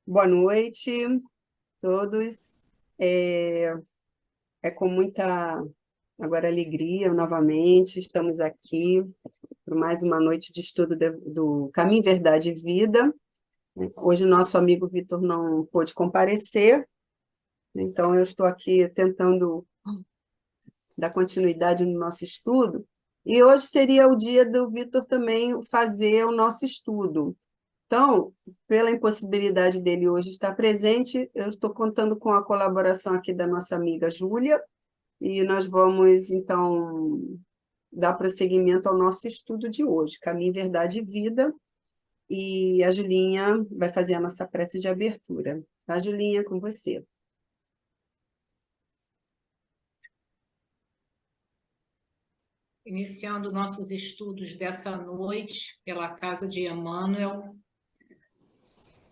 Boa noite a todos. É, é com muita agora alegria novamente estamos aqui para mais uma noite de estudo do Caminho, Verdade e Vida. Hoje o nosso amigo Vitor não pôde comparecer, então eu estou aqui tentando dar continuidade no nosso estudo. E hoje seria o dia do Vitor também fazer o nosso estudo. Então, pela impossibilidade dele hoje estar presente, eu estou contando com a colaboração aqui da nossa amiga Júlia, e nós vamos, então, dar prosseguimento ao nosso estudo de hoje, Caminho, Verdade e Vida, e a Julinha vai fazer a nossa prece de abertura. Tá, Julinha, com você. Iniciando nossos estudos dessa noite pela casa de Emmanuel,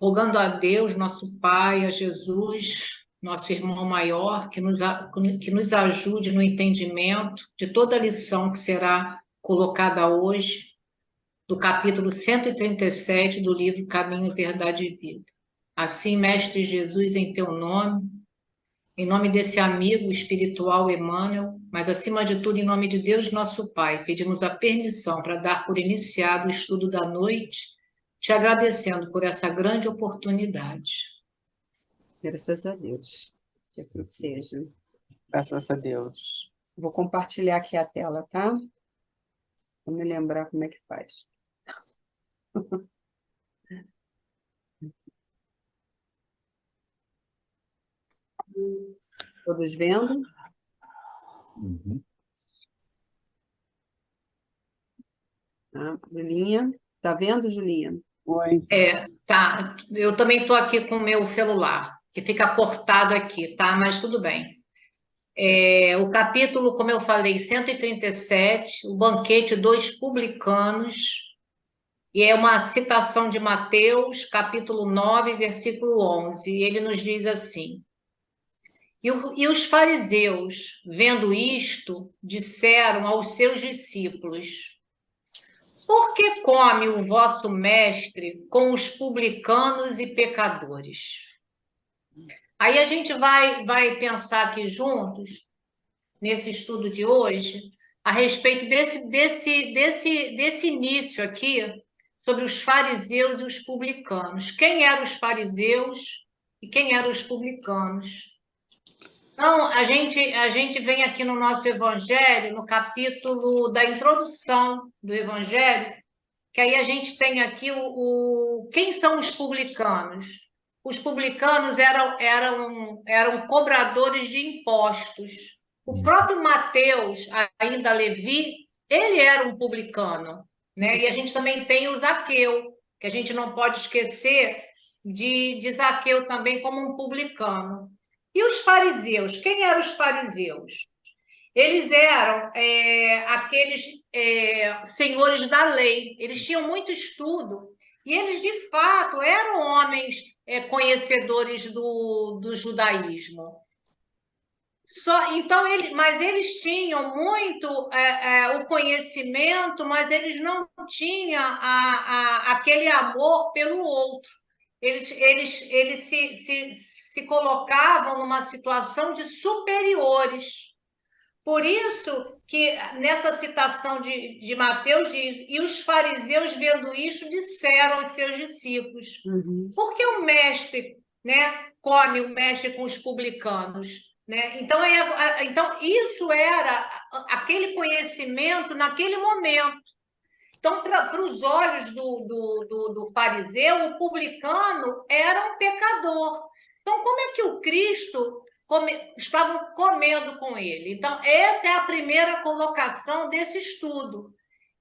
rogando a Deus, nosso Pai, a Jesus, nosso irmão maior, que nos ajude no entendimento de toda a lição que será colocada hoje, do capítulo 137 do livro Caminho, Verdade e Vida. Assim, Mestre Jesus, em teu nome, em nome desse amigo espiritual Emmanuel, mas acima de tudo em nome de Deus nosso Pai, pedimos a permissão para dar por iniciado o estudo da noite, te agradecendo por essa grande oportunidade. Graças a Deus. Que assim seja. Graças a Deus. Vou compartilhar aqui a tela, tá? Vou me lembrar como é que faz. Todos vendo? Uhum. Tá, Julinha? Tá vendo, Julinha? Oi. Tá, eu também estou aqui com o meu celular, que fica cortado aqui, tá? Mas tudo bem. O capítulo, como eu falei, 137, o banquete dos publicanos, e é uma citação de Mateus, capítulo 9, versículo 11. E ele nos diz assim: e os fariseus, vendo isto, disseram aos seus discípulos: por que come o vosso mestre com os publicanos e pecadores? Aí a gente vai pensar aqui juntos, nesse estudo de hoje, a respeito desse início aqui, sobre os fariseus e os publicanos. Quem eram os fariseus e quem eram os publicanos? Então, a gente vem aqui no nosso Evangelho, no capítulo da introdução do Evangelho, que aí a gente tem aqui quem são os publicanos? Os publicanos eram cobradores de impostos. O próprio Mateus, ainda Levi, ele era um publicano, né? E a gente também tem o Zaqueu, que a gente não pode esquecer de Zaqueu também como um publicano. E os fariseus? Quem eram os fariseus? Eles eram aqueles senhores da lei, eles tinham muito estudo e eles, de fato, eram homens conhecedores do judaísmo. Então, mas eles tinham muito o conhecimento, mas eles não tinham aquele amor pelo outro. Eles se colocavam numa situação de superiores. Por isso que nessa citação de Mateus diz, e os fariseus, vendo isto, disseram aos seus discípulos, por que o mestre, né, come o mestre com os publicanos? Né? Então, isso era aquele conhecimento naquele momento. Então, para os olhos do fariseu, o publicano era um pecador. Então, como é que o Cristo estavam comendo com ele? Então, essa é a primeira colocação desse estudo,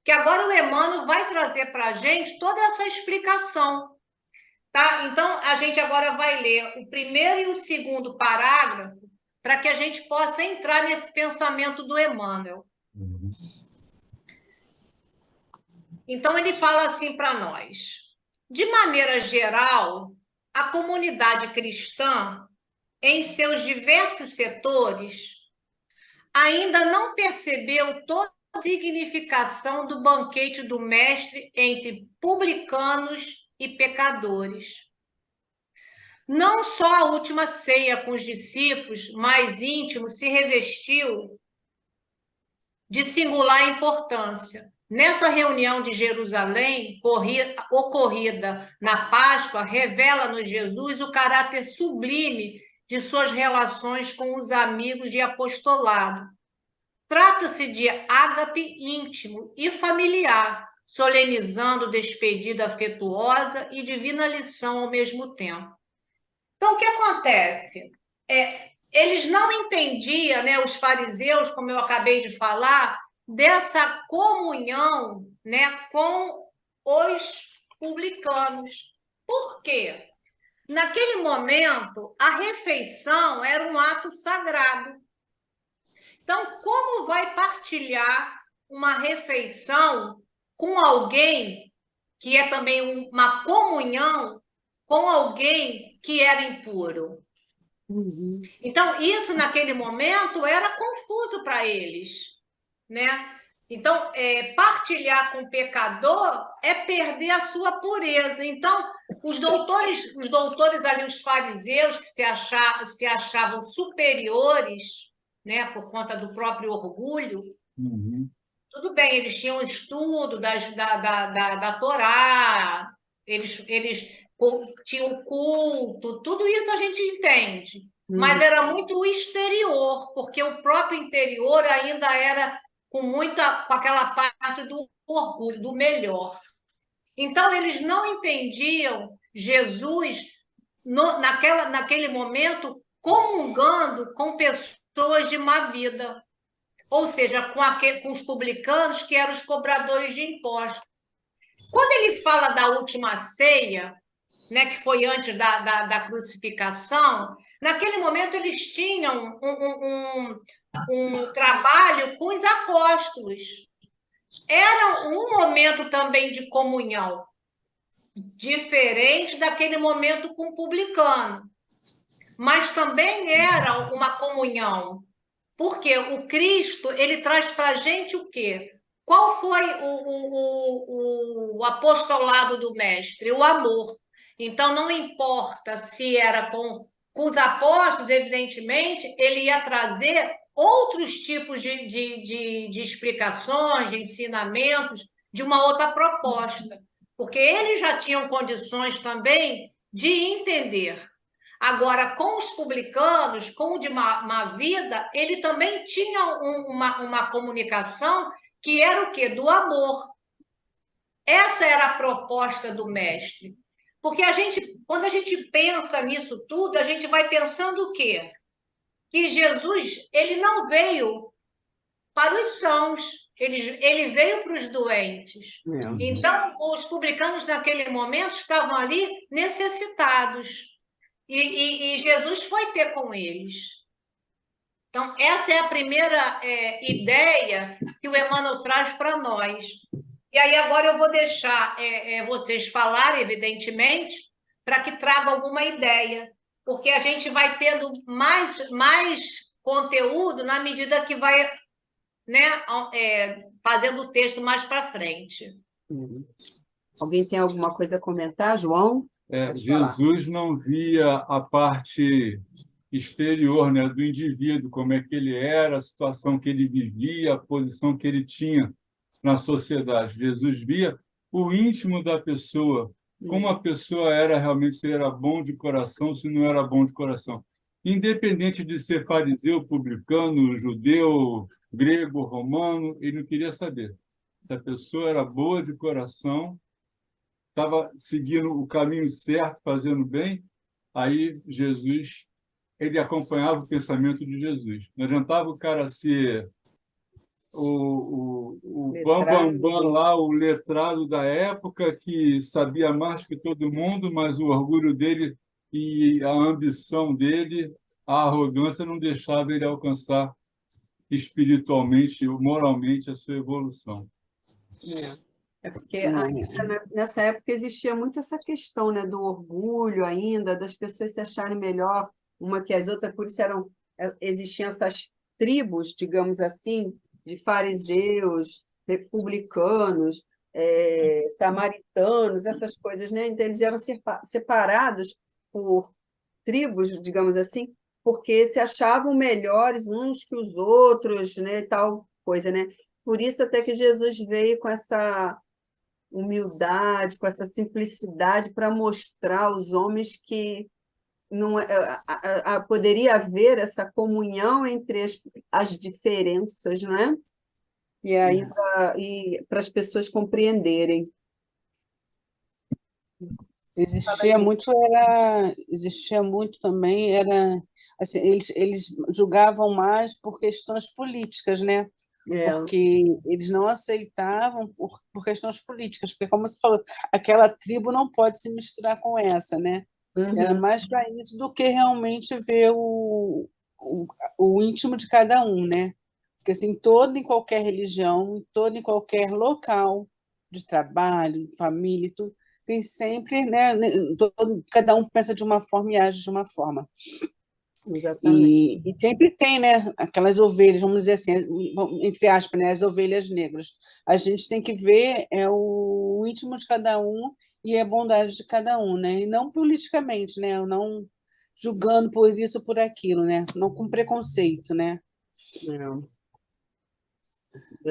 que agora o Emmanuel vai trazer para a gente toda essa explicação. Tá? Então, a gente agora vai ler o primeiro e o segundo parágrafo para que a gente possa entrar nesse pensamento do Emmanuel. Uhum. Então, ele fala assim para nós: de maneira geral, a comunidade cristã, em seus diversos setores, ainda não percebeu toda a significação do banquete do Mestre entre publicanos e pecadores. não só a última ceia com os discípulos mais íntimos se revestiu de singular importância. Nessa reunião de Jerusalém, ocorrida na Páscoa, revela-nos Jesus o caráter sublime de suas relações com os amigos de apostolado. Trata-se de ágape íntimo e familiar, solenizando despedida afetuosa e divina lição ao mesmo tempo. Então, o que acontece? Eles não entendiam, né, os fariseus, como eu acabei de falar, dessa comunhão, né, com os publicanos. Por quê? Naquele momento, a refeição era um ato sagrado. Então, como vai partilhar uma refeição com alguém que é também uma comunhão com alguém que era impuro? Então, isso naquele momento era confuso para eles, né? Então, partilhar com o pecador é perder a sua pureza. Então, os doutores ali, os fariseus que se achavam superiores, né, por conta do próprio orgulho, tudo bem, eles tinham estudo da Torá, eles tinham culto, tudo isso a gente entende. Mas era muito o exterior, porque o próprio interior ainda era com aquela parte do orgulho, do melhor. Então, eles não entendiam Jesus naquele momento comungando com pessoas de má vida, ou seja, com os publicanos, que eram os cobradores de impostos. Quando ele fala da última ceia, né, que foi antes da crucificação, naquele momento eles tinham um trabalho com os apóstolos. Era um momento também de comunhão, diferente daquele momento com o publicano. Mas também era uma comunhão, porque o Cristo, ele traz para a gente o quê? Qual foi o apostolado do Mestre? O amor. Então, não importa se era com os apóstolos, evidentemente, ele ia trazer outros tipos de explicações, de ensinamentos, de uma outra proposta, porque eles já tinham condições também de entender. Agora, com os publicanos, com o de má vida, ele também tinha uma comunicação que era o quê? Do amor. Essa era a proposta do Mestre. Porque quando a gente pensa nisso tudo, a gente vai pensando o quê? Que Jesus, ele não veio para os sãos, ele veio para os doentes. Então, os publicanos, naquele momento, estavam ali necessitados. E Jesus foi ter com eles. Então, essa é a primeira ideia que o Emmanuel traz para nós. E aí, agora eu vou deixar vocês falarem, evidentemente, para que traga alguma ideia, porque a gente vai tendo mais conteúdo na medida que vai, né, fazendo o texto mais para frente. Alguém tem alguma coisa a comentar, João? Jesus não via a parte exterior, né, do indivíduo, como é que ele era, a situação que ele vivia, a posição que ele tinha na sociedade. Jesus via o íntimo da pessoa, como a pessoa era realmente, se era bom de coração, se não era bom de coração. Independente de ser fariseu, publicano, judeu, grego, romano, ele não queria saber. Se a pessoa era boa de coração, estava seguindo o caminho certo, fazendo bem, aí Jesus, ele acompanhava o pensamento de Jesus. Não adiantava o cara ser o bambambam lá, o letrado da época, que sabia mais que todo mundo, mas o orgulho dele e a ambição dele, a arrogância, não deixava ele alcançar espiritualmente, moralmente, a sua evolução. Porque ainda nessa época existia muito essa questão, né, do orgulho ainda, das pessoas se acharem melhor uma que as outras, por isso existiam essas tribos, digamos assim, de fariseus, republicanos, samaritanos, essas coisas, né? Então, eles eram separados por tribos, digamos assim, porque se achavam melhores uns que os outros, né, e tal coisa, né? Por isso até que Jesus veio com essa humildade, com essa simplicidade para mostrar aos homens que não poderia haver essa comunhão entre as diferenças, não é? E ainda e para as pessoas compreenderem. Existia muito também, assim, eles julgavam mais por questões políticas, né? É, Porque eles não aceitavam por questões políticas, porque, como você falou, aquela tribo não pode se misturar com essa, né? Era uhum, mais para isso do que realmente ver o, o íntimo de cada um, né? Porque, assim, todo e qualquer religião, todo e qualquer local de trabalho, família, e tudo, tem sempre, né? Cada um pensa de uma forma e age de uma forma. exatamente. E sempre tem, né, aquelas ovelhas, vamos dizer assim, entre aspas, né, as ovelhas negras. A gente tem que ver o íntimo de cada um e a bondade de cada um, né? E não politicamente, né? Não julgando por isso ou por aquilo, né? Não com preconceito, né? É.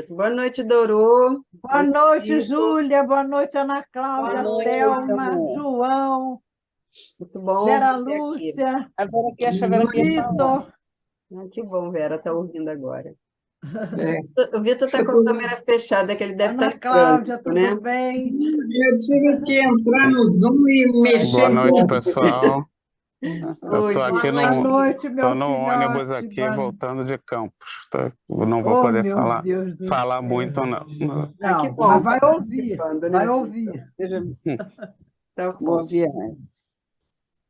Boa noite, Dorô. Boa Oi, noite, Vitor. Júlia. Boa noite, Ana Boa Cláudia, Boa noite, noite, Ana. Selma, amor. João, Muito bom Vera você aqui. Lúcia, Acho que a Vera quer falar. Vitor. Que bom, Vera, está ouvindo agora. É, O Vitor está com a câmera fechada, que ele deve estar Ana em Cláudia, trânsito, né? tudo bem? eu tive que entrar no Zoom e Boa mexer noite, muito. pessoal. Eu Oi, tô Boa aqui Vitor. Boa noite, no, noite, tô meu no ônibus filhote. aqui, voltando de Campos. Eu não vou Oh, poder meu Deus do falar céu. muito, não. Que Não, bom mas que vai está ouvir, participando, né, vai Vitor? ouvir. Seja Tá boa bom. viagem.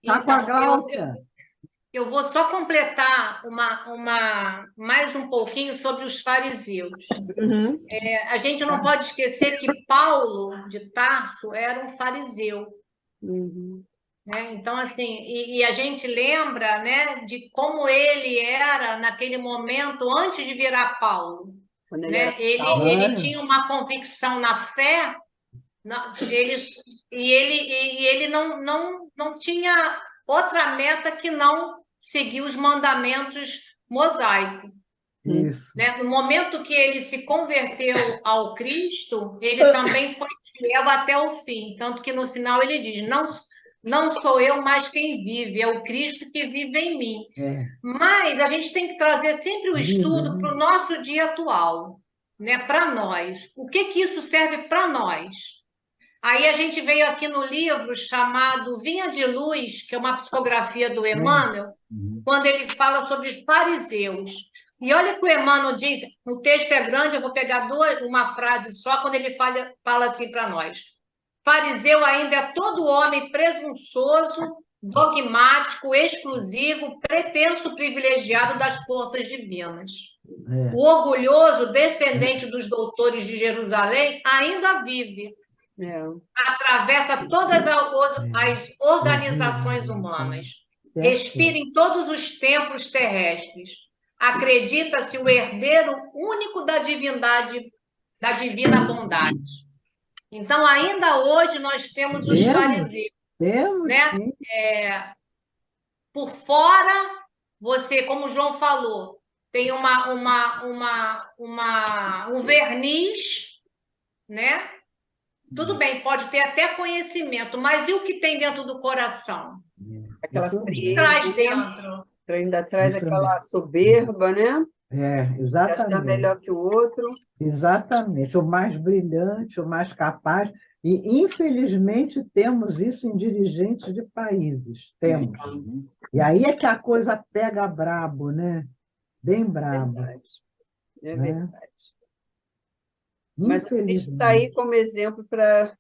Tá com a Então, Gláucia? eu vou só completar mais um pouquinho sobre os fariseus. Uhum, A gente não pode esquecer que Paulo de Tarso era um fariseu, uhum. né? Então, assim, e a gente lembra, né, de como ele era naquele momento antes de virar Paulo, Quando ele era né? Ele, Saulo. ele Olha, tinha uma convicção na fé, ele, e ele não tinha outra meta que não seguir os mandamentos mosaicos. isso. Né? No momento que ele se converteu ao Cristo, ele também foi fiel até o fim. Tanto que no final ele diz: não sou eu mais quem vive, é o Cristo que vive em mim. É, Mas a gente tem que trazer sempre o lindo, estudo para né? o nosso dia atual, né? Para nós. O que isso serve para nós? Aí a gente veio aqui no livro chamado Vinha de Luz, que é uma psicografia do É. Emmanuel, quando ele fala sobre os fariseus. E olha o que o Emmanuel diz, o texto é grande, eu vou pegar uma frase só, quando ele fala assim para nós. Fariseu ainda é todo homem presunçoso, dogmático, exclusivo, pretenso privilegiado das forças divinas. É. O orgulhoso descendente dos doutores de Jerusalém ainda vive, É, atravessa todas as organizações humanas, respira em todos os templos terrestres, acredita-se o herdeiro único da divindade, da divina bondade. Então, ainda hoje, nós temos os fariseus, Temos, né? sim. Por fora, você, como o João falou, tem um verniz, né? Tudo bem, pode ter até conhecimento, mas e o que tem dentro do coração? aquela Isso O que mesmo. frieza, traz dentro? ainda traz Isso aquela mesmo. soberba, né? Que acha que é Exatamente. melhor que o outro. Exatamente. O mais brilhante, o mais capaz. E, infelizmente, temos isso em dirigentes de países. Temos. E aí é que a coisa pega brabo, né? Bem brabo, Verdade. É né? verdade. Mas a Cristo está aí Infelizmente. como exemplo para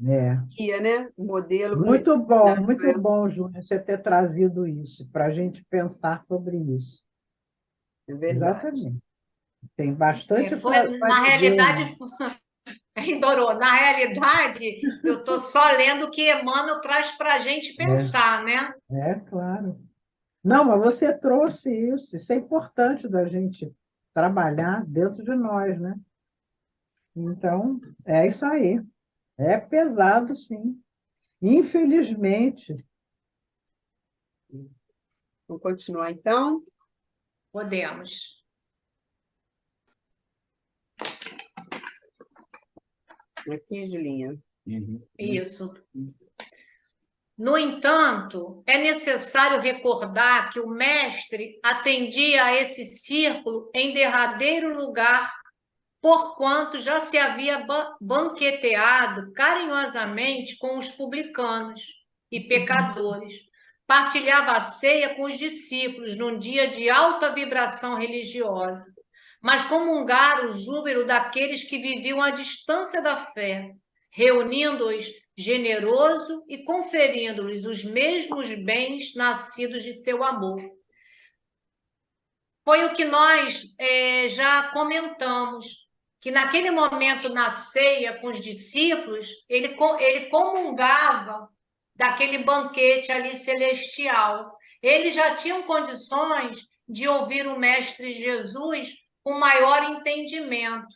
É. guia, né? Modelo para a gente Muito bom, Júnior, você ter trazido isso, para a gente pensar sobre isso. É verdade. Exatamente. Tem bastante Na para dizer, realidade, né? Dorô, na realidade, eu estou só lendo o que Emmanuel traz para a gente pensar, né? É, claro. Não, mas você trouxe isso é importante da gente trabalhar dentro de nós, né? Então, é isso aí. É pesado, sim. Infelizmente, Vamos continuar, então? Podemos. Aqui, Julinha. Isso. No entanto, é necessário recordar que o mestre atendia a esse círculo em derradeiro lugar, porquanto já se havia banqueteado carinhosamente com os publicanos e pecadores. Partilhava a ceia com os discípulos num dia de alta vibração religiosa, mas comungara o júbilo daqueles que viviam à distância da fé, reunindo-os generoso e conferindo-lhes os mesmos bens nascidos de seu amor. Foi o que nós já comentamos, que naquele momento na ceia com os discípulos, ele comungava daquele banquete ali celestial. Eles já tinham condições de ouvir o Mestre Jesus com maior entendimento,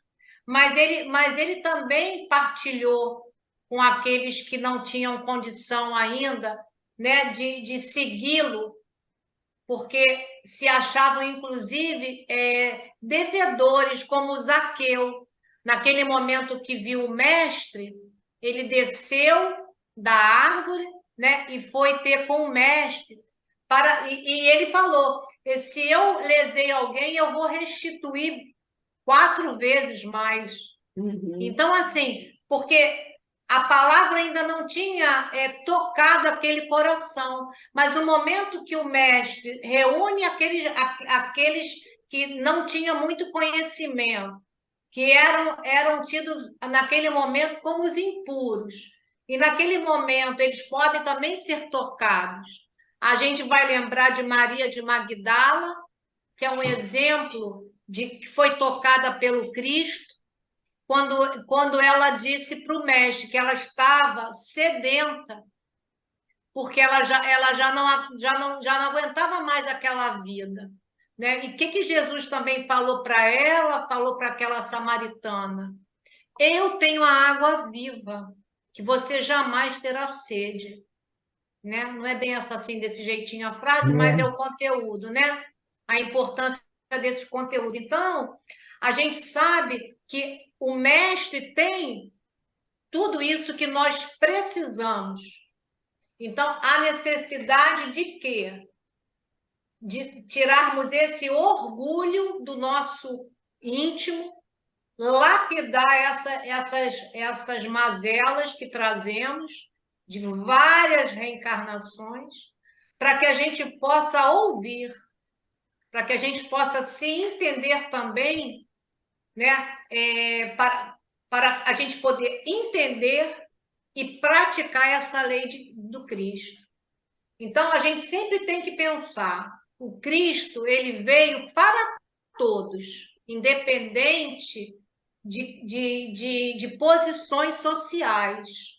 mas ele também partilhou com aqueles que não tinham condição ainda, né, de segui-lo, porque se achavam, inclusive, devedores, como Zaqueu. Naquele momento que viu o mestre, ele desceu da árvore, né, e foi ter com o mestre. E ele falou, se eu lesei alguém, eu vou restituir 4 vezes mais. Então, assim, porque a palavra ainda não tinha tocado aquele coração, mas no momento que o mestre reúne aqueles que não tinham muito conhecimento, que eram tidos naquele momento como os impuros, e naquele momento eles podem também ser tocados. A gente vai lembrar de Maria de Magdala, que é um exemplo de que foi tocada pelo Cristo, quando ela disse para o mestre que ela estava sedenta, porque ela já não aguentava mais aquela vida. Né? E o que Jesus também falou para ela, falou para aquela samaritana? Eu tenho a água viva, que você jamais terá sede. Né? Não é bem assim, desse jeitinho a frase, mas é o conteúdo, né? A importância desse conteúdo. Então, a gente sabe que o mestre tem tudo isso que nós precisamos. Então, há necessidade de quê? De tirarmos esse orgulho do nosso íntimo, lapidar essas mazelas que trazemos de várias reencarnações, para que a gente possa ouvir, para que a gente possa se entender também, né? Para a gente poder entender e praticar essa lei do Cristo. Então, a gente sempre tem que pensar, o Cristo, ele veio para todos, independente de posições sociais,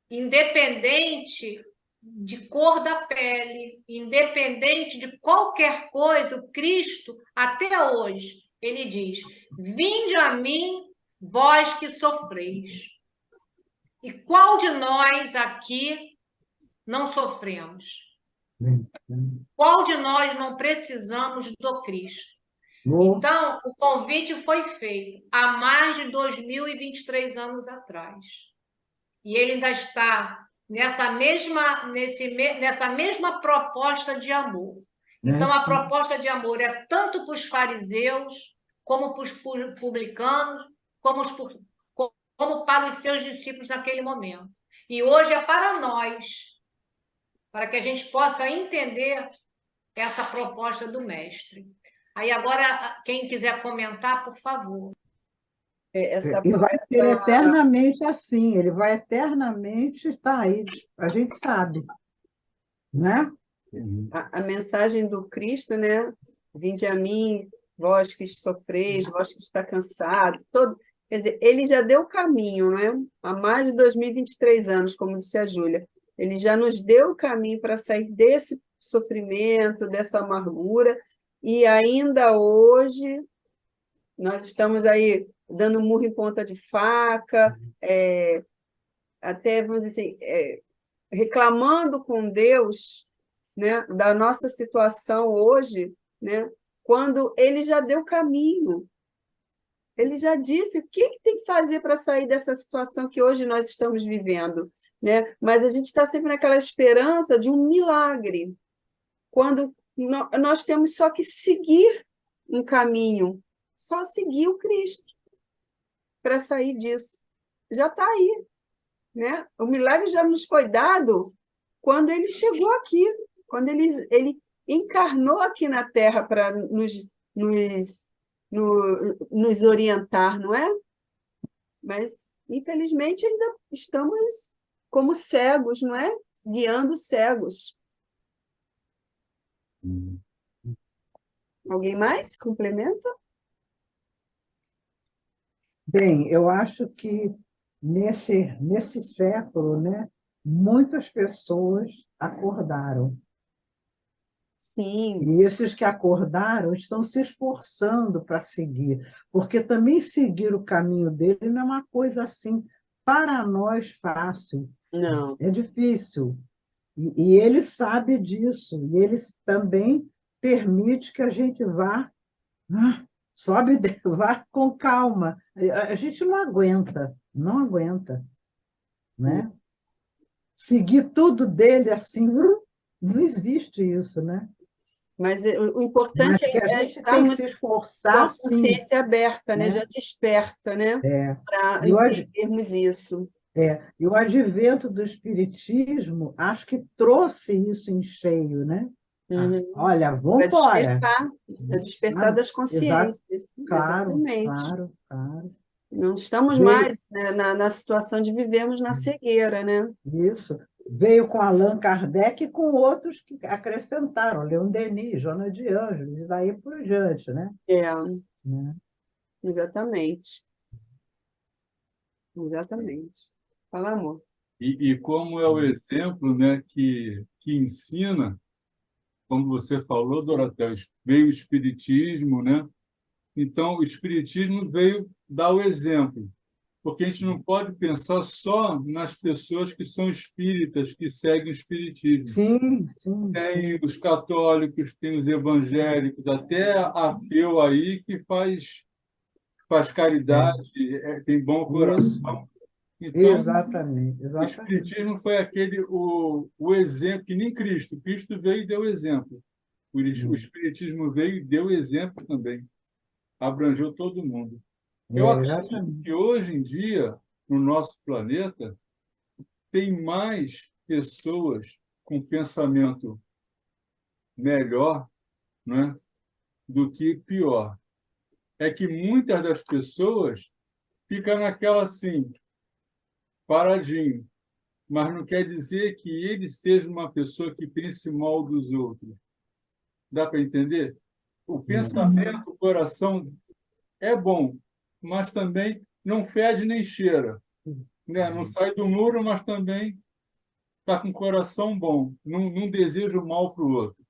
independente de cor da pele, independente de qualquer coisa, o Cristo, até hoje, ele diz, vinde a mim, vós que sofreis. E qual de nós aqui não sofremos? Qual de nós não precisamos do Cristo? Então, o convite foi feito há mais de 2023 anos atrás. E ele ainda está nessa mesma proposta de amor. Então, a proposta de amor é tanto para os fariseus, como para os publicanos, como para os seus discípulos naquele momento. E hoje é para nós, para que a gente possa entender essa proposta do mestre. Aí agora, quem quiser comentar, por favor. E vai ser eternamente assim, ele vai eternamente estar aí, a gente sabe, né? A mensagem do Cristo, né? Vinde a mim, vós que sofreis, vós que está cansado, quer dizer, ele já deu o caminho, né? Há mais de 2023 anos, como disse a Júlia, ele já nos deu o caminho para sair desse sofrimento, dessa amargura, e ainda hoje nós estamos aí dando murro em ponta de faca, até, vamos dizer assim, reclamando com Deus, né, da nossa situação hoje, né, quando ele já deu caminho. Ele já disse o que tem que fazer para sair dessa situação que hoje nós estamos vivendo, né? Mas a gente está sempre naquela esperança de um milagre, quando nós temos só que seguir um caminho, só seguir o Cristo para sair disso. Já está aí, né? O milagre já nos foi dado quando ele chegou aqui, quando ele encarnou aqui na Terra para nos orientar, não é? Mas, infelizmente, ainda estamos como cegos, não é? Guiando cegos. Alguém mais complementa? Bem, eu acho que nesse século, né, muitas pessoas acordaram. Sim, E esses que acordaram estão se esforçando para seguir, porque também seguir o caminho dele não é uma coisa assim, para nós, fácil, não. é difícil. E ele sabe disso, e ele também permite que a gente vá, sobe, vá com calma. A gente não aguenta, não aguenta, né? Seguir tudo dele assim, não existe isso, né? Mas o importante Mas que a é gente tem que estarmos se com esforçar, a sim, consciência aberta, né? né? Já desperta, né? É. Para E o, entendermos isso. e o advento do Espiritismo, acho que trouxe isso em cheio, né? Uhum. Olha, vamos Para embora. despertar das Exato, consciências. claro, Exatamente. claro, claro. Não estamos Veio, mais, né, na situação de vivermos na cegueira, né? isso, veio com Allan Kardec e com outros que acrescentaram, Leon Denis, Joana de Ângeles, e daí por diante, né? É, Né? exatamente. Exatamente. Fala, amor. E como é o exemplo, né, que ensina, como você falou, Dorothea, veio o Espiritismo, né? Então, o Espiritismo veio dar o exemplo, porque a gente não pode pensar só nas pessoas que são espíritas, que seguem o Espiritismo. Sim, sim, Tem os católicos, tem os evangélicos, até ateu aí que faz caridade, tem bom isso, coração. Então, exatamente, o exatamente. Espiritismo foi o exemplo, que nem Cristo. Cristo veio e deu exemplo. O Espiritismo veio e deu exemplo também. Abrangeu todo mundo. Eu acredito Exatamente. que hoje em dia, no nosso planeta, tem mais pessoas com pensamento melhor, né, do que pior. É que muitas das pessoas ficam naquela assim, paradinho, mas não quer dizer que ele seja uma pessoa que pense mal dos outros. Dá para entender? O pensamento, o coração é bom, mas também não fede nem cheira, né? Não sai do muro, mas também está com o coração bom, não deseja o mal para o outro.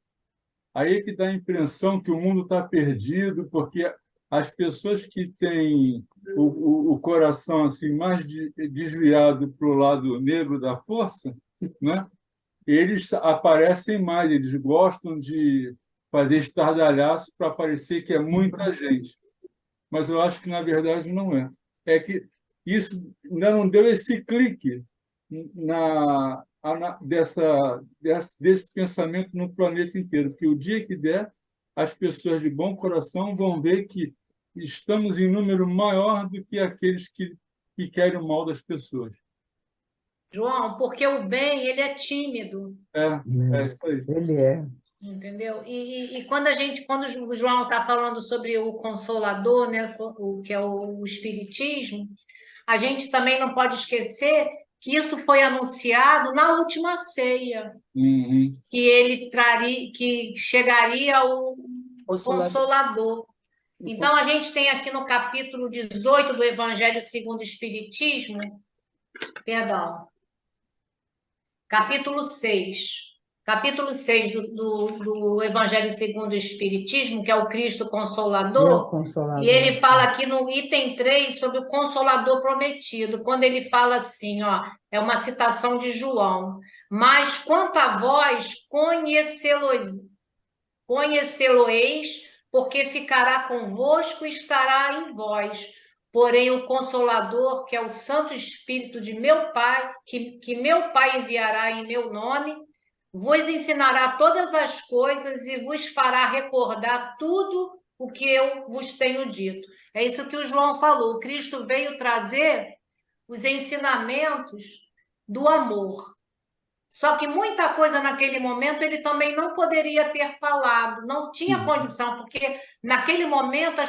Aí que dá a impressão que o mundo está perdido, porque as pessoas que têm o coração assim mais desviado para o lado negro da força, né? Eles aparecem mais, eles gostam de fazer estardalhaço para parecer que é muita gente. Mas eu acho que, na verdade, não é. É que isso ainda não deu esse clique desse pensamento no planeta inteiro, porque o dia que der, as pessoas de bom coração vão ver que estamos em número maior do que aqueles que querem o mal das pessoas. João, porque o bem, ele é tímido, É isso aí. Ele é. entendeu? E quando o João está falando sobre o Consolador, né, o que é o Espiritismo, a gente também não pode esquecer que isso foi anunciado na última ceia, Uhum. que ele traria, que chegaria o Consolador. Consolador. Então, a gente tem aqui no capítulo 18 do Evangelho segundo o Espiritismo, perdão, capítulo 6, capítulo 6 do Evangelho segundo o Espiritismo, que é o Cristo É o Consolador, Consolador. e ele fala aqui no item 3 sobre o Consolador prometido, quando ele fala assim, ó, é uma citação de João: mas quanto a vós, conhecê-lo-eis, porque ficará convosco e estará em vós. Porém, o Consolador, que é o Santo Espírito de meu Pai, que meu Pai enviará em meu nome, vos ensinará todas as coisas e vos fará recordar tudo o que eu vos tenho dito. É isso que o João falou. O Cristo veio trazer os ensinamentos do amor. Só que muita coisa naquele momento ele também não poderia ter falado, não tinha condição, porque naquele momento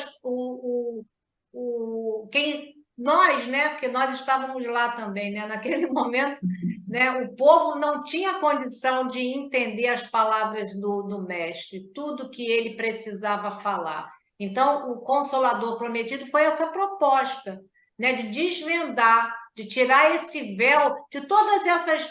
nós, né, porque nós estávamos lá também, né, naquele momento, né, o povo não tinha condição de entender as palavras do mestre, tudo que ele precisava falar. Então, o Consolador prometido foi essa proposta, né, de desvendar, de tirar esse véu de todas essas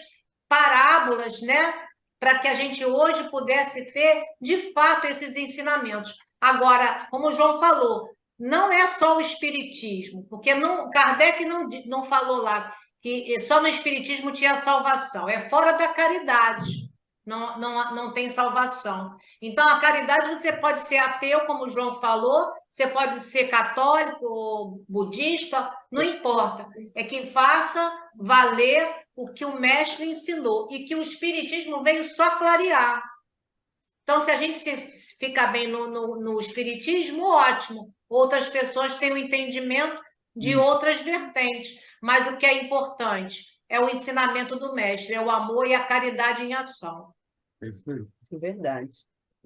parábolas, né, para que a gente hoje pudesse ter, de fato, esses ensinamentos. Agora, como o João falou, não é só o espiritismo, porque Kardec não falou lá que só no espiritismo tinha salvação, é fora da caridade, não tem salvação. Então, a caridade você pode ser ateu, como o João falou, você pode ser católico ou budista, não importa, é que faça valer o que o mestre ensinou e que o espiritismo veio só clarear. Então, se a gente ficar bem no espiritismo, ótimo. Outras pessoas têm o entendimento de outras vertentes. Mas o que é importante é o ensinamento do mestre, é o amor e a caridade em ação. É isso aí. É verdade.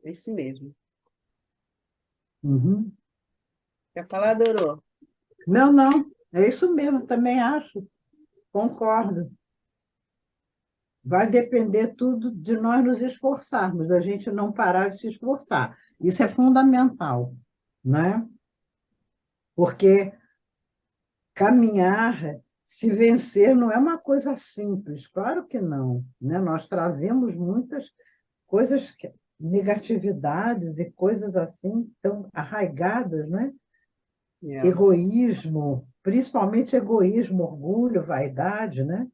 É isso mesmo. Uhum. Quer falar, Dorô? Não, é isso mesmo, também acho, concordo. Vai depender tudo de nós nos esforçarmos, da gente não parar de se esforçar. Isso é fundamental, né? Porque caminhar, se vencer, não é uma coisa simples, claro que não, né? Nós trazemos muitas coisas, negatividades e coisas assim tão arraigadas, né? Egoísmo, principalmente egoísmo, orgulho, vaidade, né?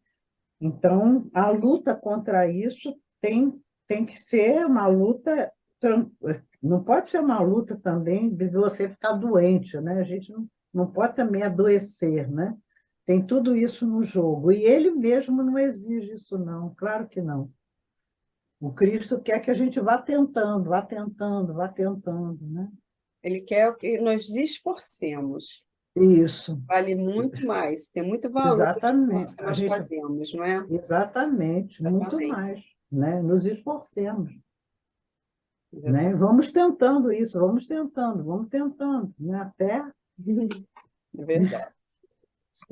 Então, a luta contra isso tem que ser uma luta, não pode ser uma luta também de você ficar doente, né? A gente não pode também adoecer, né? Tem tudo isso no jogo. E ele mesmo não exige isso, não, claro que não. O Cristo quer que a gente vá tentando, né? Ele quer que nós esforcemos. Isso, Vale muito mais, tem muito valor o exatamente. esforço que nós fazemos, não é? Exatamente, muito Exatamente. mais, né? Nos esforcemos. Né? Vamos tentando isso, vamos tentando, né? Até, É verdade.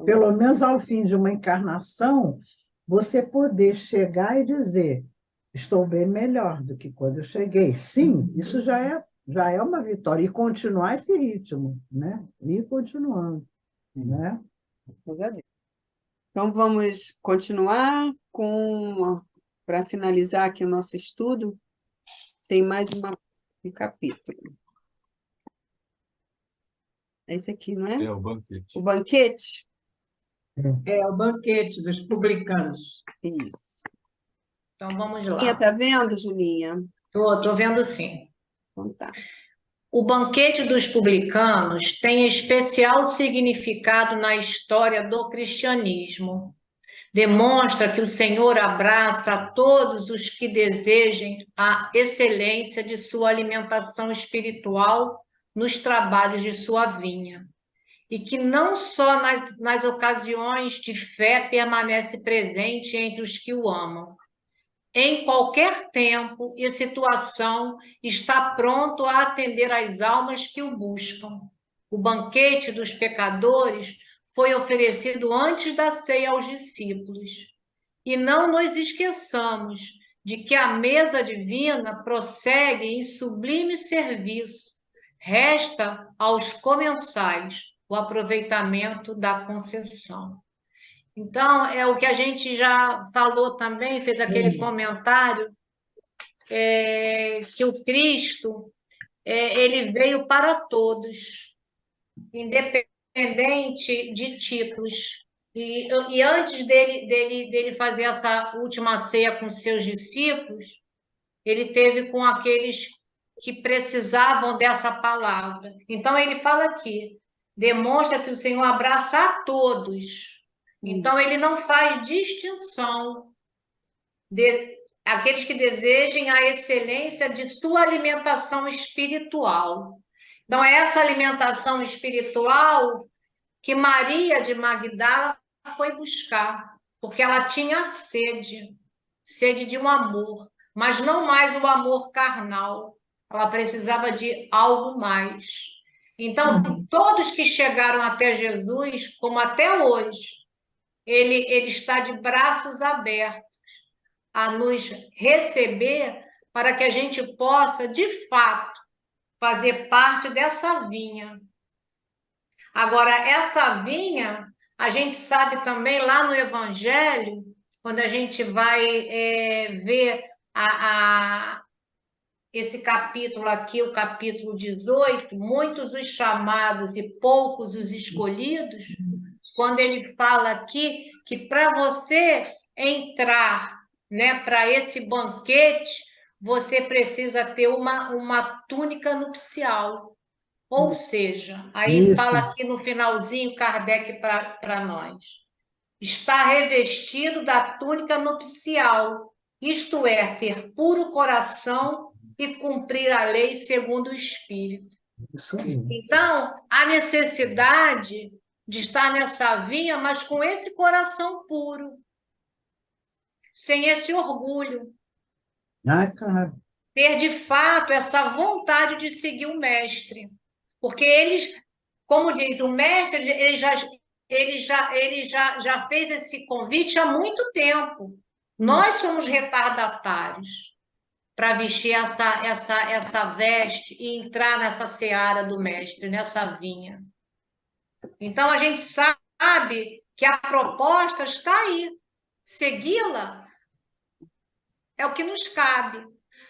pelo menos ao fim de uma encarnação, você poder chegar e dizer: estou bem melhor do que quando eu cheguei. Sim, isso já é uma vitória. E continuar esse ritmo, né? E continuando, né? Então, vamos continuar para finalizar aqui o nosso estudo, tem mais um capítulo. É esse aqui, não é? É o banquete. O banquete? É o banquete dos publicanos. Isso. Então, vamos lá. Julinha, tá vendo, Julinha? Estou vendo sim. Então tá. O banquete dos publicanos tem especial significado na história do cristianismo. Demonstra que o Senhor abraça a todos os que desejem a excelência de sua alimentação espiritual nos trabalhos de sua vinha. E que não só nas ocasiões de fé permanece presente entre os que o amam. Em qualquer tempo e situação, está pronto a atender às almas que o buscam. O banquete dos pecadores foi oferecido antes da ceia aos discípulos. E não nos esqueçamos de que a mesa divina prossegue em sublime serviço. Resta aos comensais o aproveitamento da concessão. Então, é o que a gente já falou também, fez aquele comentário que o Cristo ele veio para todos, independente de títulos. E antes dele fazer essa última ceia com seus discípulos, ele teve com aqueles que precisavam dessa palavra. Então, ele fala aqui, demonstra que o Senhor abraça a todos. Então, ele não faz distinção de aqueles que desejem a excelência de sua alimentação espiritual. Então, é essa alimentação espiritual que Maria de Magdala foi buscar, porque ela tinha sede de um amor, mas não mais o amor carnal. Ela precisava de algo mais. Então, todos que chegaram até Jesus, como até hoje, ele está de braços abertos a nos receber para que a gente possa, de fato, fazer parte dessa vinha. Agora, essa vinha, a gente sabe também lá no Evangelho, quando a gente vai ver esse capítulo aqui, o capítulo 18, muitos os chamados e poucos os escolhidos, quando ele fala aqui que para você entrar, né, para esse banquete, você precisa ter uma túnica nupcial. Ou seja, aí Isso. fala aqui no finalzinho Kardec para nós. Está revestido da túnica nupcial, isto é, ter puro coração e cumprir a lei segundo o Espírito. Isso aí. Então, a necessidade de estar nessa vinha, mas com esse coração puro, sem esse orgulho. Ah, claro. Ter, de fato, essa vontade de seguir o mestre. Porque eles, como diz o mestre, ele já fez esse convite há muito tempo. Nós somos retardatários para vestir essa veste e entrar nessa seara do mestre, nessa vinha. Então, a gente sabe que a proposta está aí. Segui-la é o que nos cabe.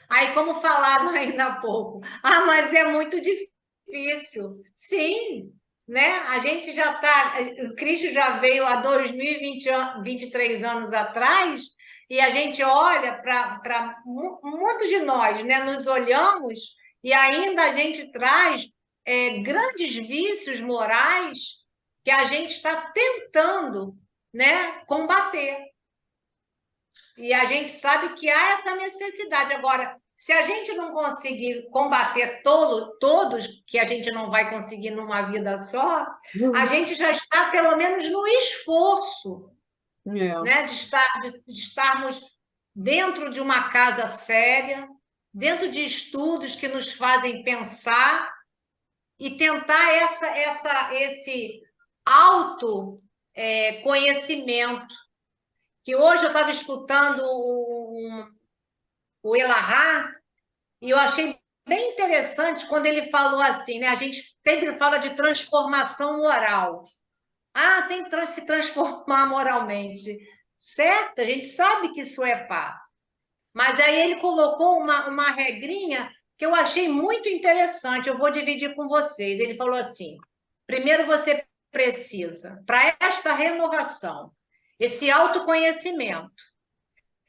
Aí, como falaram ainda há pouco, mas é muito difícil. Sim, né? A gente já está... O Cristo já veio há 2023 anos atrás e a gente olha para muitos de nós, né? Nos olhamos e ainda a gente traz grandes vícios morais que a gente está tentando, né, combater. E a gente sabe que há essa necessidade. Agora, se a gente não conseguir combater todos, que a gente não vai conseguir numa vida só, a gente já está, pelo menos, no esforço, né? de estarmos dentro de uma casa séria, dentro de estudos que nos fazem pensar e tentar esse autoconhecimento. Que hoje eu estava escutando o Elahá e eu achei bem interessante quando ele falou assim, né? A gente sempre fala de transformação moral. Tem que se transformar moralmente. Certo? A gente sabe que isso é fato. Mas aí ele colocou uma regrinha que eu achei muito interessante. Eu vou dividir com vocês. Ele falou assim, primeiro você precisa, para esta renovação, esse autoconhecimento,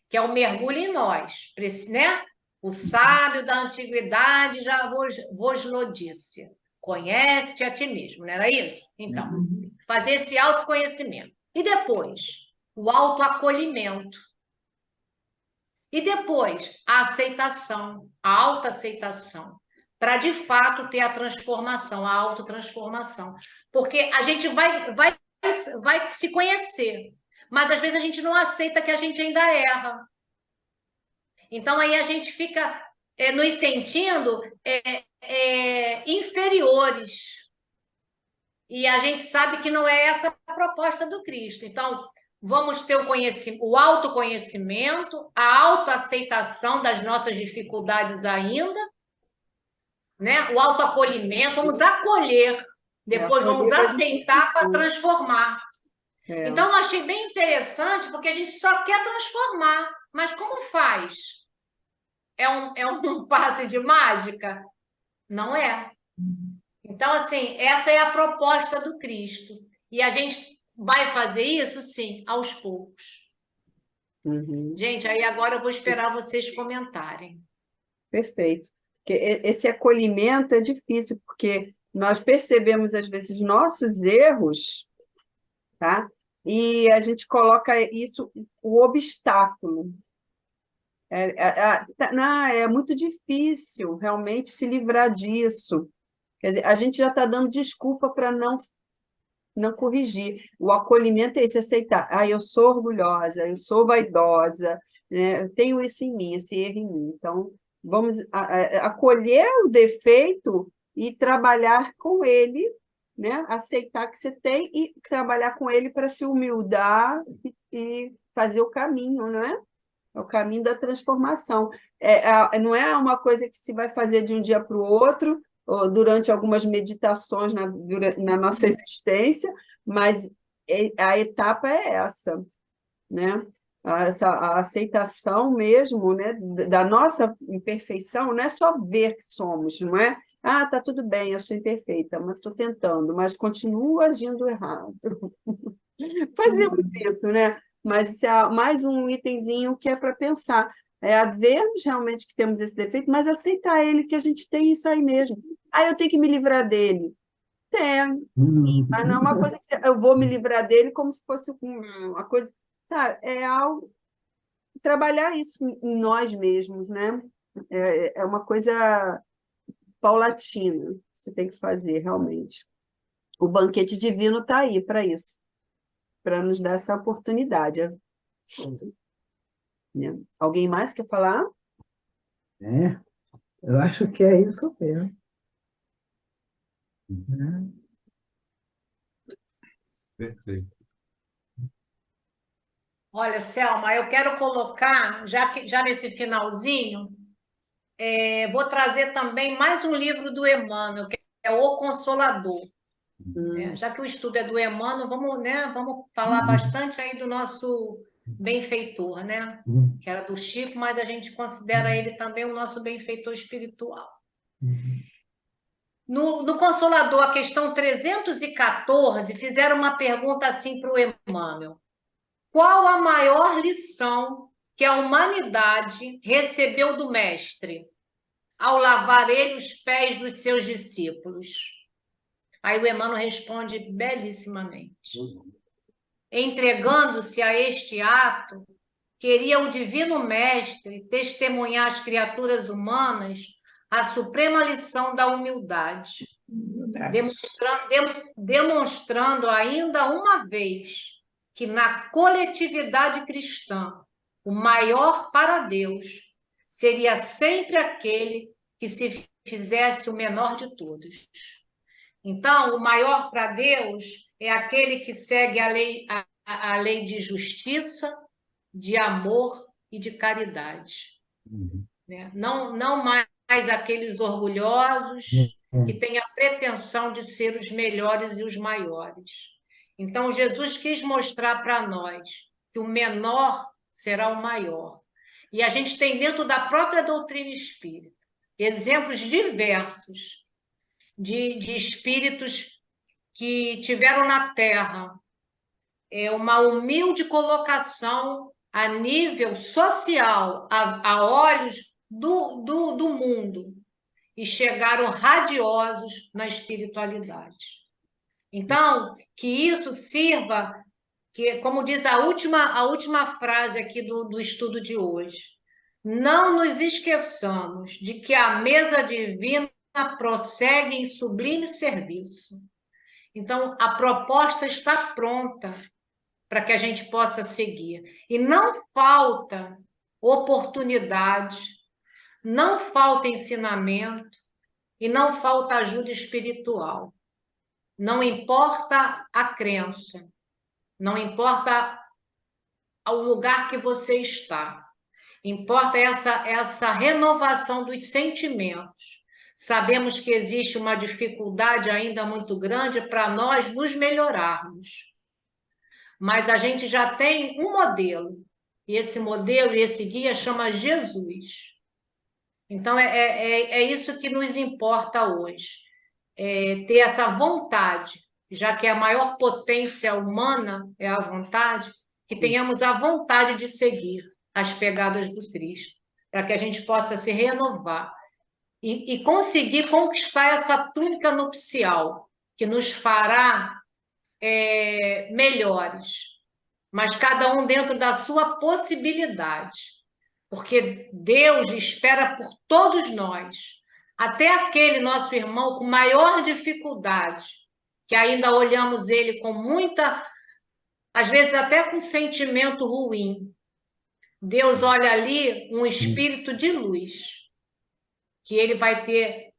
que é o mergulho em nós, né? O sábio da antiguidade já vos lo disse. Conhece-te a ti mesmo, não era isso? Então, fazer esse autoconhecimento. E depois, o autoacolhimento. E depois, a aceitação, a autoaceitação, para de fato ter a transformação, a autotransformação. Porque a gente vai se conhecer, mas às vezes a gente não aceita que a gente ainda erra. Então aí a gente fica nos sentindo inferiores. E a gente sabe que não é essa a proposta do Cristo. Então, vamos ter o autoconhecimento, a autoaceitação das nossas dificuldades ainda, né? O autoacolhimento, vamos acolher, depois vamos aceitar para transformar. Então, eu achei bem interessante, porque a gente só quer transformar, mas como faz? é um passe de mágica? Não é. Então, assim, essa é a proposta do Cristo. E a gente vai fazer isso, sim, aos poucos. Gente, aí agora eu vou esperar vocês comentarem. Perfeito. Porque esse acolhimento é difícil, porque nós percebemos, às vezes, nossos erros, tá? E a gente coloca isso, o obstáculo. É muito difícil, realmente, se livrar disso. Quer dizer, a gente já está dando desculpa para não corrigir. O acolhimento é esse, aceitar. Eu sou orgulhosa, eu sou vaidosa, né? Eu tenho isso em mim, esse erro em mim. Então, vamos acolher o defeito e trabalhar com ele, né? Aceitar que você tem e trabalhar com ele para se humildar e fazer o caminho, não é? É o caminho da transformação. Não é uma coisa que se vai fazer de um dia para o outro, ou durante algumas meditações na nossa existência, mas a etapa é essa, né? A aceitação mesmo, né, da nossa imperfeição, não é só ver que somos, não é? Tá tudo bem, eu sou imperfeita, mas estou tentando, mas continuo agindo errado. Fazemos isso, né? Mas isso é mais um itemzinho que é para pensar. É vermos realmente que temos esse defeito, mas aceitar ele, que a gente tem isso aí mesmo. Eu tenho que me livrar dele. Tem, sim, mas não é uma coisa que eu vou me livrar dele como se fosse uma coisa. Sabe? É algo. Trabalhar isso em nós mesmos, né? É uma coisa paulatina que você tem que fazer, realmente. O banquete divino está aí para isso, para nos dar essa oportunidade. Né? Alguém mais quer falar? Eu acho que é isso mesmo. Né? Perfeito. Olha, Selma, eu quero colocar, já nesse finalzinho, vou trazer também mais um livro do Emmanuel, que é O Consolador. Já que o estudo é do Emmanuel, vamos falar bastante aí do nosso benfeitor, né? Que era do Chico, mas a gente considera ele também o nosso benfeitor espiritual. No Consolador, a questão 314, fizeram uma pergunta assim para o Emmanuel. Qual a maior lição que a humanidade recebeu do Mestre ao lavar ele os pés dos seus discípulos? Aí o Emmanuel responde belíssimamente. Entregando-se a este ato, queria o Divino Mestre testemunhar às criaturas humanas a suprema lição da humildade, demonstrando ainda uma vez que na coletividade cristã, o maior para Deus seria sempre aquele que se fizesse o menor de todos. Então, o maior para Deus é aquele que segue a lei de justiça, de amor e de caridade. Né? Não mais aqueles orgulhosos que têm a pretensão de ser os melhores e os maiores. Então, Jesus quis mostrar para nós que o menor será o maior. E a gente tem dentro da própria doutrina espírita exemplos diversos de espíritos que tiveram na Terra uma humilde colocação a nível social, a olhos do mundo, e chegaram radiosos na espiritualidade. Então, que isso sirva, como diz a última frase aqui do estudo de hoje, não nos esqueçamos de que a mesa divina prossegue em sublime serviço. Então, a proposta está pronta para que a gente possa seguir. E não falta oportunidade, não falta ensinamento e não falta ajuda espiritual. Não importa a crença, não importa o lugar que você está, importa essa renovação dos sentimentos. Sabemos que existe uma dificuldade ainda muito grande para nós nos melhorarmos. Mas a gente já tem um modelo. E esse modelo e esse guia chama Jesus. Então, é isso que nos importa hoje, ter essa vontade, já que a maior potência humana é a vontade, que tenhamos a vontade de seguir as pegadas do Cristo, para que a gente possa se renovar e conseguir conquistar essa túnica nupcial, que nos fará melhores, mas cada um dentro da sua possibilidade, porque Deus espera por todos nós, até aquele nosso irmão com maior dificuldade, que ainda olhamos ele com muita, às vezes até com sentimento ruim. Deus olha ali um espírito de luz, que ele vai ter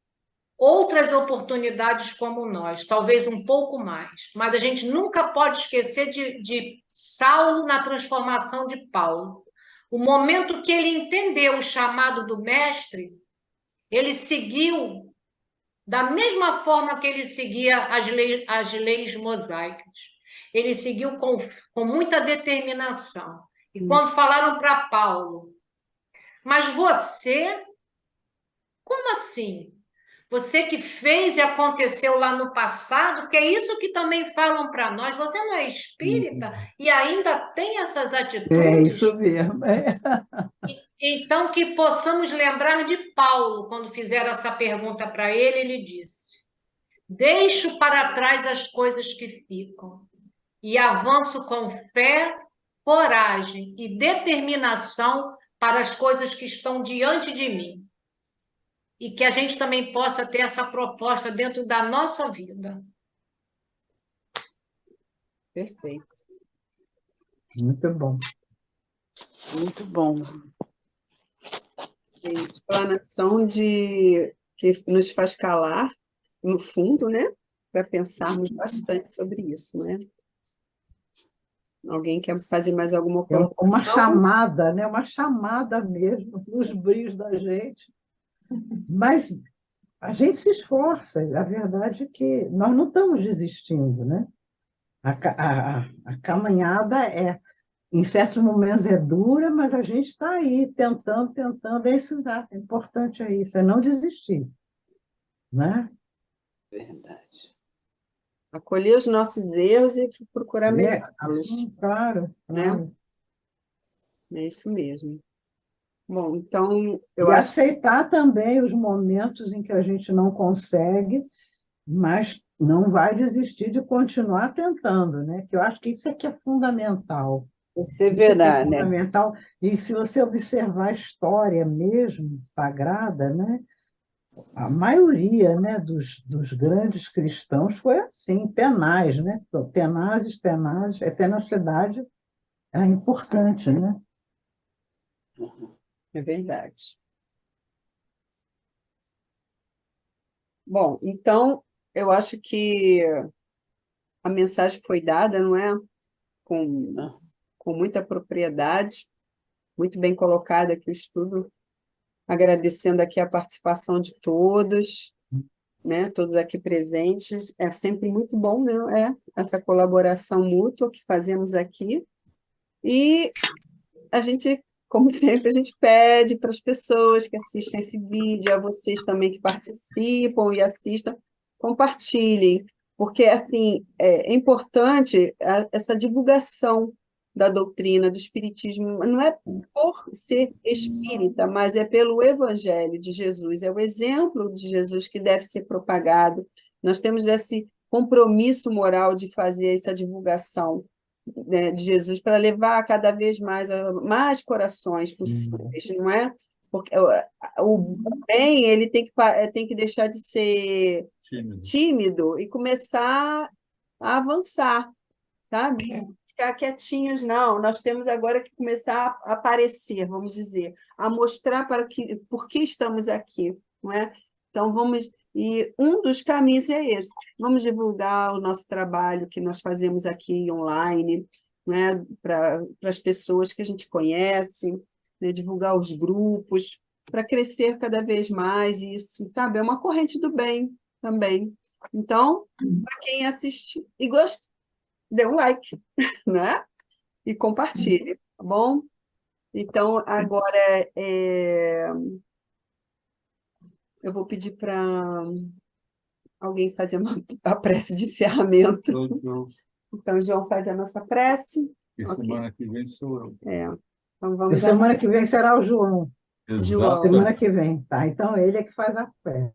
outras oportunidades como nós, talvez um pouco mais, mas a gente nunca pode esquecer de Saulo na transformação de Paulo. O momento que ele entendeu o chamado do mestre, ele seguiu da mesma forma que ele seguia as leis mosaicas. Ele seguiu com muita determinação. E quando falaram para Paulo, mas você, como assim? Você que fez e aconteceu lá no passado, que é isso que também falam para nós. Você não é espírita e ainda tem essas É atitudes? isso mesmo. Então, que possamos lembrar de Paulo, quando fizeram essa pergunta para ele, ele disse: deixo para trás as coisas que ficam e avanço com fé, coragem e determinação para as coisas que estão diante de mim. E que a gente também possa ter essa proposta dentro da nossa vida. Perfeito. Muito bom. Muito bom. Explanação que nos faz calar, no fundo, né? Para pensarmos bastante sobre isso, né? Alguém quer fazer mais alguma É uma colocação? chamada, né? Uma chamada mesmo, nos brilhos da gente. Mas a gente se esforça, a verdade é que nós não estamos desistindo, né? A caminhada em certos momentos é dura, mas a gente está aí tentando, é isso, é importante é isso, é não desistir, né? Verdade. Acolher os nossos erros e procurar melhorá-los, Claro, né? claro. É isso mesmo. Bom, então, eu E acho que aceitar também os momentos em que a gente não consegue, mas não vai desistir de continuar tentando, né? Que eu acho que isso aqui é fundamental. Tem que ser Isso aqui é verdade, né? fundamental. E se você observar a história mesmo, sagrada, né? A maioria, né, dos grandes cristãos foi assim, tenaz, né? Tenazes, tenazes, a tenacidade é importante, né? é verdade. Bom, então, eu acho que a mensagem foi dada, não é? Com muita propriedade, muito bem colocada aqui o estudo, agradecendo aqui a participação de todos, né? Todos aqui presentes. É sempre muito bom, né? Essa colaboração mútua que fazemos aqui. E a gente, como sempre, a gente pede para as pessoas que assistem esse vídeo, a vocês também que participam e assistam, compartilhem, porque assim é importante essa divulgação da doutrina do espiritismo, não é por ser espírita, mas é pelo evangelho de Jesus, é o exemplo de Jesus que deve ser propagado. Nós temos esse compromisso moral de fazer essa divulgação, né, de Jesus para levar cada vez mais corações possíveis, não é? Porque o bem ele tem que deixar de ser tímido e começar a avançar, sabe? Ficar quietinhos, não. Nós temos agora que começar a aparecer, vamos dizer, a mostrar por que estamos aqui, não é? Então, e um dos caminhos é esse. Vamos divulgar o nosso trabalho que nós fazemos aqui online, né, para as pessoas que a gente conhece, né, divulgar os grupos, para crescer cada vez mais isso, sabe? É uma corrente do bem também. Então, para quem assiste e gosta, dê um like, né? E compartilhe, tá bom? Então, agora eu vou pedir para alguém fazer a prece de encerramento. Então, o João faz a nossa prece. E Ok. semana que vem sou eu. Então, E vamos semana que vem será o João. João. Semana que vem, tá? Então, ele é que faz a fé.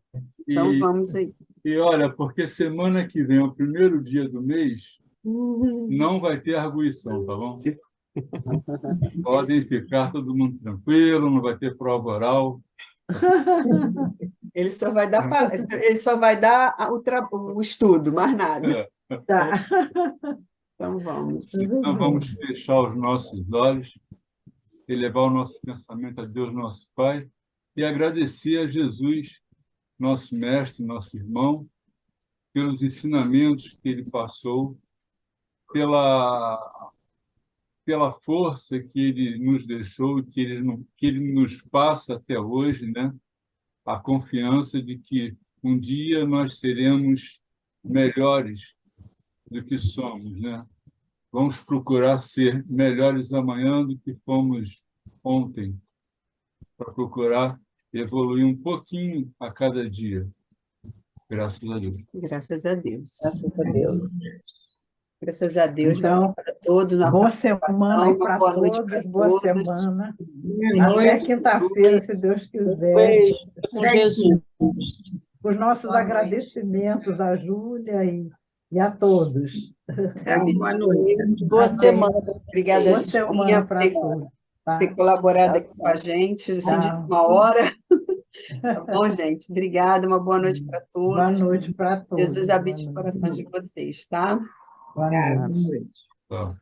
Então, vamos aí. E olha, porque semana que vem, o primeiro dia do mês, não vai ter arguição, tá bom? Podem ficar todo mundo tranquilo, não vai ter prova oral. Ele só vai dar, ele só vai dar o estudo, mais nada. Tá. Então, vamos. Então, vamos fechar os nossos olhos, elevar o nosso pensamento a Deus, nosso Pai, e agradecer a Jesus, nosso mestre, nosso irmão, pelos ensinamentos que ele passou, pela força que ele nos deixou, que ele nos passa até hoje, né? A confiança de que um dia nós seremos melhores do que somos, né? Vamos procurar ser melhores amanhã do que fomos ontem, para procurar evoluir um pouquinho a cada dia. Graças a Deus. Graças a Deus. Graças a Deus. Graças a Deus. Então, para todos. boa semana aí para boa noite todos, para boa todos. semana. Boa Até noite. quinta-feira, se Deus quiser. Beijo com Jesus. Os nossos Boa noite. agradecimentos a Júlia e a todos. Boa noite. Boa semana. Obrigada, Boa Julinha, semana por para todos. Tá? ter colaborado Tchau, aqui com a gente, assim, de Tá. uma hora. Tá bom, gente? Obrigada, uma boa noite para Boa todos. noite para todos. Jesus habite os Boa noite. corações de vocês, tá? Boa noite. Boa noite. Tá.